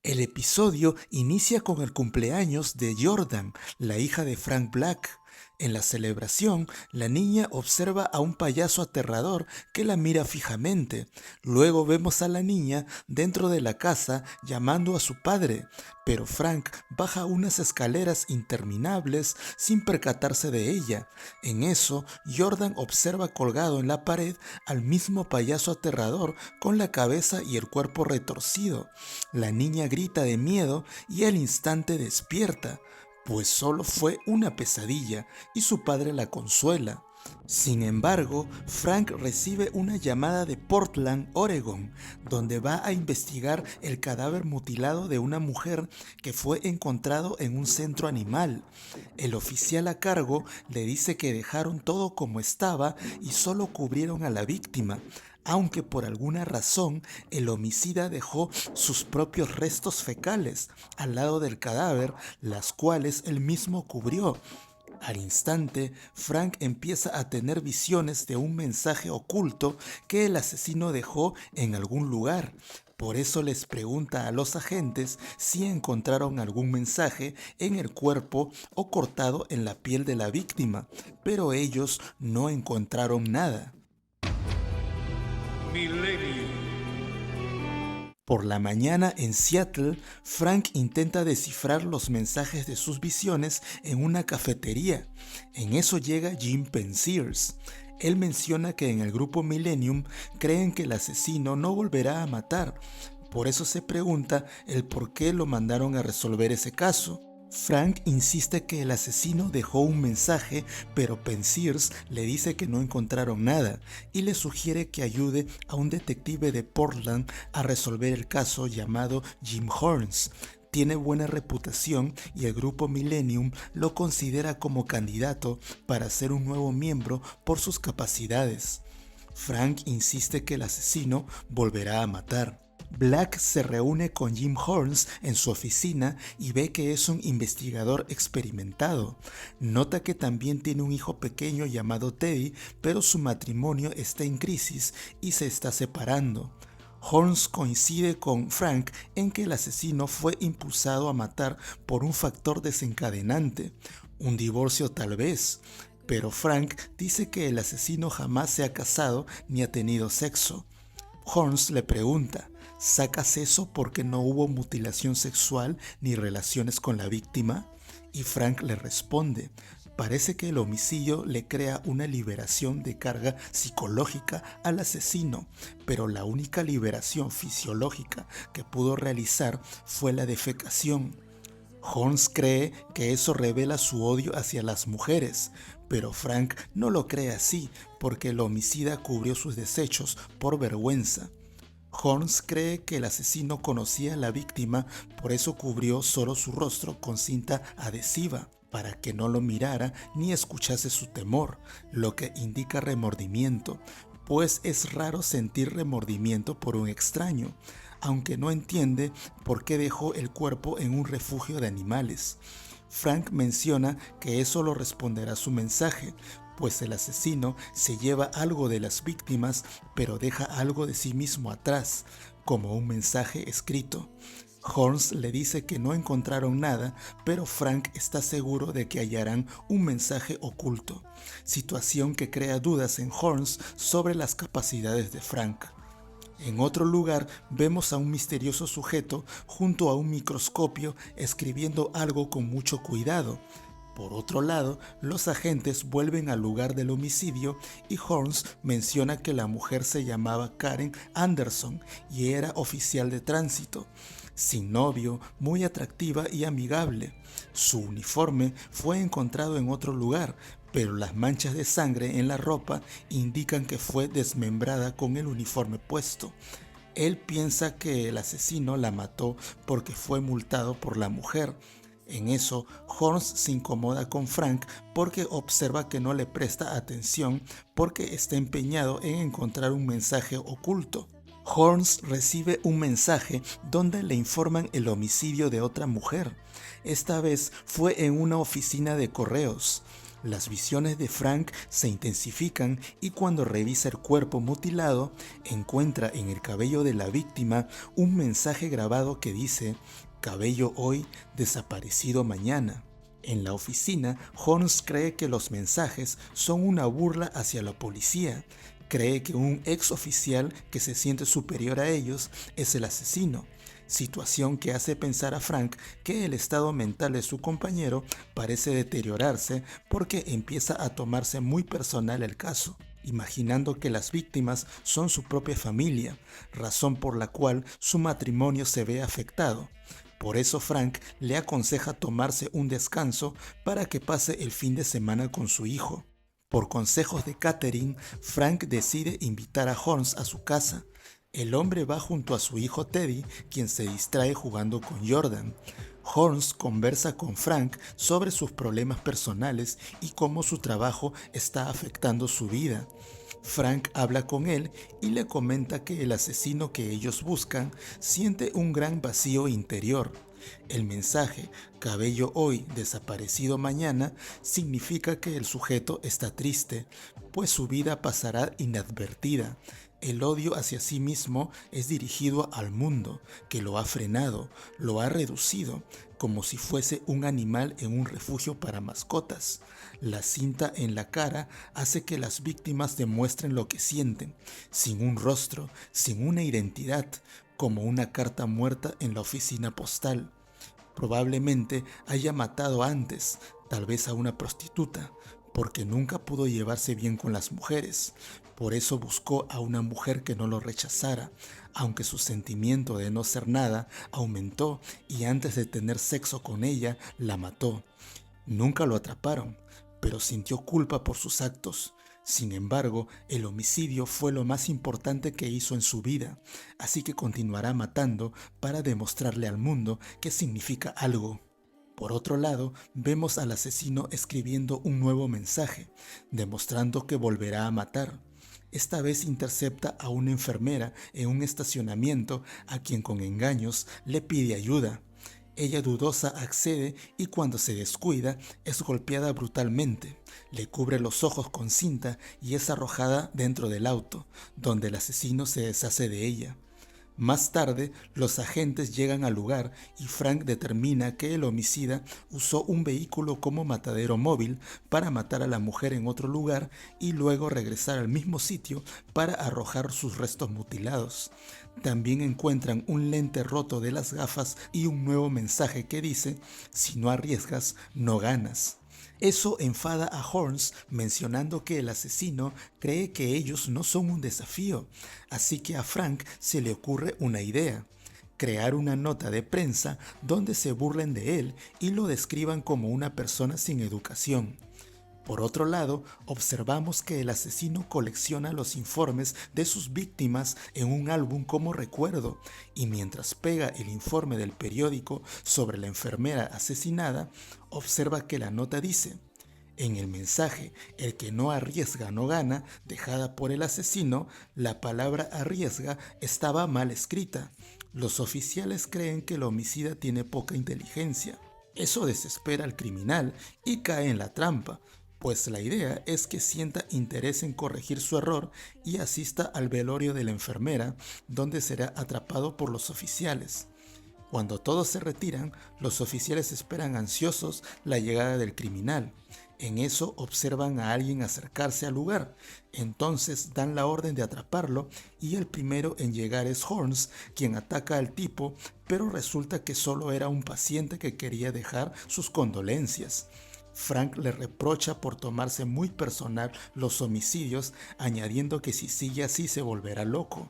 El episodio inicia con el cumpleaños de Jordan, la hija de Frank Black. En la celebración, la niña observa a un payaso aterrador que la mira fijamente. Luego vemos a la niña dentro de la casa llamando a su padre, pero Frank baja unas escaleras interminables sin percatarse de ella. En eso, Jordan observa colgado en la pared al mismo payaso aterrador con la cabeza y el cuerpo retorcido. La niña grita de miedo y al instante despierta, pues solo fue una pesadilla y su padre la consuela. Sin embargo, Frank recibe una llamada de Portland, Oregon, donde va a investigar el cadáver mutilado de una mujer que fue encontrado en un centro animal. El oficial a cargo le dice que dejaron todo como estaba y solo cubrieron a la víctima, aunque por alguna razón el homicida dejó sus propios restos fecales al lado del cadáver, las cuales él mismo cubrió. Al instante, Frank empieza a tener visiones de un mensaje oculto que el asesino dejó en algún lugar. Por eso les pregunta a los agentes si encontraron algún mensaje en el cuerpo o cortado en la piel de la víctima, pero ellos no encontraron nada. Millennium. Por la mañana en Seattle, Frank intenta descifrar los mensajes de sus visiones en una cafetería. En eso llega Jim Pensears. Él menciona que en el grupo Millennium creen que el asesino no volverá a matar. Por eso se pregunta el por qué lo mandaron a resolver ese caso. Frank insiste que el asesino dejó un mensaje, pero Pensears le dice que no encontraron nada y le sugiere que ayude a un detective de Portland a resolver el caso llamado Jim Horns. Tiene buena reputación y el grupo Millennium lo considera como candidato para ser un nuevo miembro por sus capacidades. Frank insiste que el asesino volverá a matar. Black se reúne con Jim Horns en su oficina y ve que es un investigador experimentado. Nota que también tiene un hijo pequeño llamado Teddy, pero su matrimonio está en crisis y se está separando. Horns coincide con Frank en que el asesino fue impulsado a matar por un factor desencadenante, un divorcio tal vez. Pero Frank dice que el asesino jamás se ha casado ni ha tenido sexo. Horns le pregunta, ¿sacas eso porque no hubo mutilación sexual ni relaciones con la víctima? Y Frank le responde, parece que el homicidio le crea una liberación de carga psicológica al asesino, pero la única liberación fisiológica que pudo realizar fue la defecación. Horns cree que eso revela su odio hacia las mujeres, pero Frank no lo cree así porque el homicida cubrió sus desechos por vergüenza. Horns cree que el asesino conocía a la víctima, por eso cubrió solo su rostro con cinta adhesiva, para que no lo mirara ni escuchase su temor, lo que indica remordimiento, pues es raro sentir remordimiento por un extraño, aunque no entiende por qué dejó el cuerpo en un refugio de animales. Frank menciona que eso lo responderá su mensaje, pues el asesino se lleva algo de las víctimas, pero deja algo de sí mismo atrás, como un mensaje escrito. Horns le dice que no encontraron nada, pero Frank está seguro de que hallarán un mensaje oculto, situación que crea dudas en Horns sobre las capacidades de Frank. En otro lugar vemos a un misterioso sujeto junto a un microscopio escribiendo algo con mucho cuidado. Por otro lado, los agentes vuelven al lugar del homicidio y Horns menciona que la mujer se llamaba Karen Anderson y era oficial de tránsito. Sin novio, muy atractiva y amigable. Su uniforme fue encontrado en otro lugar, pero las manchas de sangre en la ropa indican que fue desmembrada con el uniforme puesto. Él piensa que el asesino la mató porque fue multado por la mujer. En eso, Horns se incomoda con Frank porque observa que no le presta atención porque está empeñado en encontrar un mensaje oculto. Horns recibe un mensaje donde le informan el homicidio de otra mujer. Esta vez fue en una oficina de correos. Las visiones de Frank se intensifican y cuando revisa el cuerpo mutilado, encuentra en el cabello de la víctima un mensaje grabado que dice: cabello hoy, desaparecido mañana. En la oficina, Holmes cree que los mensajes son una burla hacia la policía. Cree que un ex oficial que se siente superior a ellos es el asesino, situación que hace pensar a Frank que el estado mental de su compañero parece deteriorarse porque empieza a tomarse muy personal el caso, imaginando que las víctimas son su propia familia, razón por la cual su matrimonio se ve afectado. Por eso Frank le aconseja tomarse un descanso para que pase el fin de semana con su hijo. Por consejos de Catherine, Frank decide invitar a Holmes a su casa. El hombre va junto a su hijo Teddy, quien se distrae jugando con Jordan. Holmes conversa con Frank sobre sus problemas personales y cómo su trabajo está afectando su vida. Frank habla con él y le comenta que el asesino que ellos buscan siente un gran vacío interior. El mensaje "cabello hoy, desaparecido mañana" significa que el sujeto está triste, pues su vida pasará inadvertida. El odio hacia sí mismo es dirigido al mundo, que lo ha frenado, lo ha reducido, como si fuese un animal en un refugio para mascotas. La cinta en la cara hace que las víctimas demuestren lo que sienten, sin un rostro, sin una identidad, como una carta muerta en la oficina postal. Probablemente haya matado antes, tal vez a una prostituta, porque nunca pudo llevarse bien con las mujeres. Por eso buscó a una mujer que no lo rechazara, aunque su sentimiento de no ser nada aumentó y antes de tener sexo con ella, la mató. Nunca lo atraparon, pero sintió culpa por sus actos. Sin embargo, el homicidio fue lo más importante que hizo en su vida, así que continuará matando para demostrarle al mundo que significa algo. Por otro lado, vemos al asesino escribiendo un nuevo mensaje, demostrando que volverá a matar. Esta vez intercepta a una enfermera en un estacionamiento a quien con engaños le pide ayuda. Ella dudosa accede y cuando se descuida es golpeada brutalmente. Le cubre los ojos con cinta y es arrojada dentro del auto, donde el asesino se deshace de ella. Más tarde, los agentes llegan al lugar y Frank determina que el homicida usó un vehículo como matadero móvil para matar a la mujer en otro lugar y luego regresar al mismo sitio para arrojar sus restos mutilados. También encuentran un lente roto de las gafas y un nuevo mensaje que dice: si no arriesgas, no ganas. Eso enfada a Holmes, mencionando que el asesino cree que ellos no son un desafío, así que a Frank se le ocurre una idea: crear una nota de prensa donde se burlen de él y lo describan como una persona sin educación. Por otro lado, observamos que el asesino colecciona los informes de sus víctimas en un álbum como recuerdo, y mientras pega el informe del periódico sobre la enfermera asesinada, observa que la nota dice: en el mensaje "el que no arriesga no gana", dejada por el asesino, la palabra arriesga estaba mal escrita. Los oficiales creen que el homicida tiene poca inteligencia. Eso desespera al criminal y cae en la trampa, pues la idea es que sienta interés en corregir su error y asista al velorio de la enfermera, donde será atrapado por los oficiales. Cuando todos se retiran, los oficiales esperan ansiosos la llegada del criminal. En eso observan a alguien acercarse al lugar, entonces dan la orden de atraparlo y el primero en llegar es Holmes, quien ataca al tipo, pero resulta que solo era un paciente que quería dejar sus condolencias. Frank le reprocha por tomarse muy personal los homicidios, añadiendo que si sigue así se volverá loco.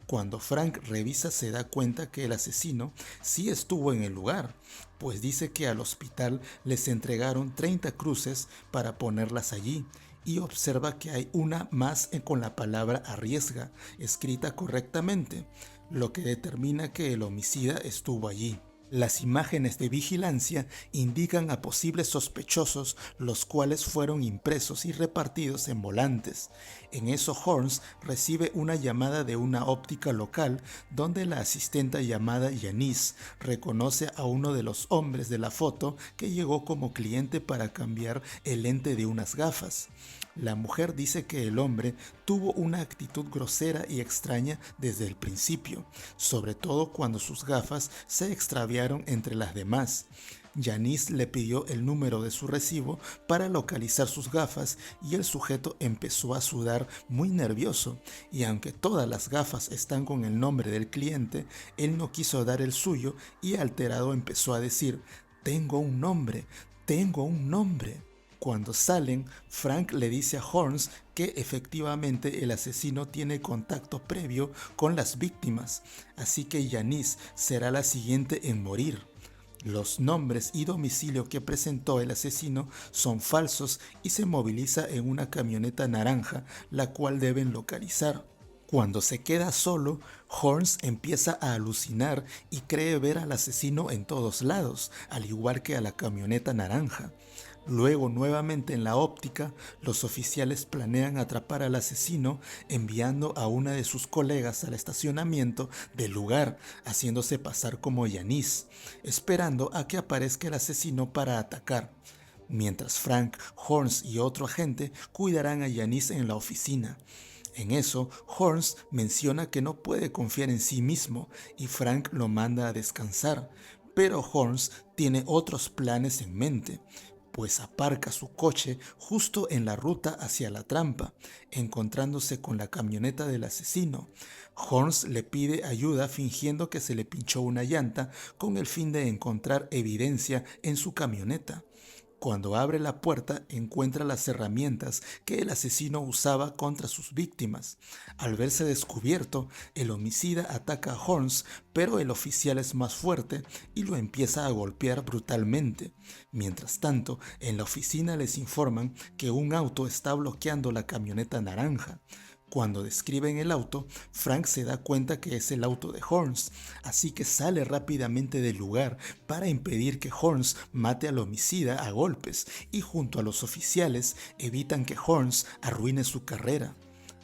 Cuando Frank revisa se da cuenta que el asesino sí estuvo en el lugar, pues dice que al hospital les entregaron 30 cruces para ponerlas allí, y observa que hay una más con la palabra arriesga, escrita correctamente, lo que determina que el homicida estuvo allí. Las imágenes de vigilancia indican a posibles sospechosos, los cuales fueron impresos y repartidos en volantes. En eso Horns recibe una llamada de una óptica local donde la asistenta llamada Janice reconoce a uno de los hombres de la foto que llegó como cliente para cambiar el lente de unas gafas. La mujer dice que el hombre tuvo una actitud grosera y extraña desde el principio, sobre todo cuando sus gafas se extraviaron entre las demás. Janice le pidió el número de su recibo para localizar sus gafas y el sujeto empezó a sudar muy nervioso, y aunque todas las gafas están con el nombre del cliente, él no quiso dar el suyo y alterado empezó a decir: "Tengo un nombre, tengo un nombre". Cuando salen, Frank le dice a Horns que efectivamente el asesino tiene contacto previo con las víctimas, así que Janice será la siguiente en morir. Los nombres y domicilio que presentó el asesino son falsos y se moviliza en una camioneta naranja, la cual deben localizar. Cuando se queda solo, Horns empieza a alucinar y cree ver al asesino en todos lados, al igual que a la camioneta naranja. Luego, nuevamente en la óptica, los oficiales planean atrapar al asesino enviando a una de sus colegas al estacionamiento del lugar, haciéndose pasar como Janice, esperando a que aparezca el asesino para atacar. Mientras Frank, Horns y otro agente cuidarán a Janice en la oficina. En eso, Horns menciona que no puede confiar en sí mismo y Frank lo manda a descansar, pero Horns tiene otros planes en mente, pues aparca su coche justo en la ruta hacia la trampa, encontrándose con la camioneta del asesino. Horns le pide ayuda fingiendo que se le pinchó una llanta con el fin de encontrar evidencia en su camioneta. Cuando abre la puerta, encuentra las herramientas que el asesino usaba contra sus víctimas. Al verse descubierto, el homicida ataca a Horns, pero el oficial es más fuerte y lo empieza a golpear brutalmente. Mientras tanto, en la oficina les informan que un auto está bloqueando la camioneta naranja. Cuando describen el auto, Frank se da cuenta que es el auto de Horns, así que sale rápidamente del lugar para impedir que Horns mate al homicida a golpes y junto a los oficiales evitan que Horns arruine su carrera.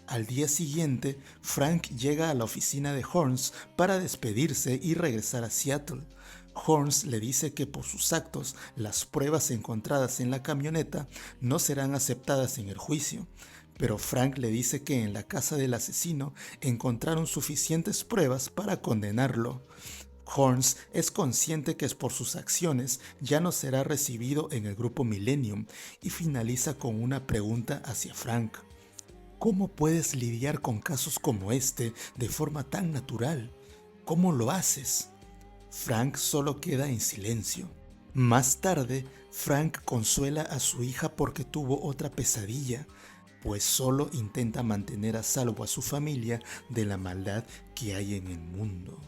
Al día siguiente, Frank llega a la oficina de Horns para despedirse y regresar a Seattle. Horns le dice que por sus actos las pruebas encontradas en la camioneta no serán aceptadas en el juicio, pero Frank le dice que en la casa del asesino encontraron suficientes pruebas para condenarlo. Horns es consciente que es por sus acciones ya no será recibido en el grupo Millennium y finaliza con una pregunta hacia Frank. ¿Cómo puedes lidiar con casos como este de forma tan natural? ¿Cómo lo haces? Frank solo queda en silencio. Más tarde, Frank consuela a su hija porque tuvo otra pesadilla, pues solo intenta mantener a salvo a su familia de la maldad que hay en el mundo.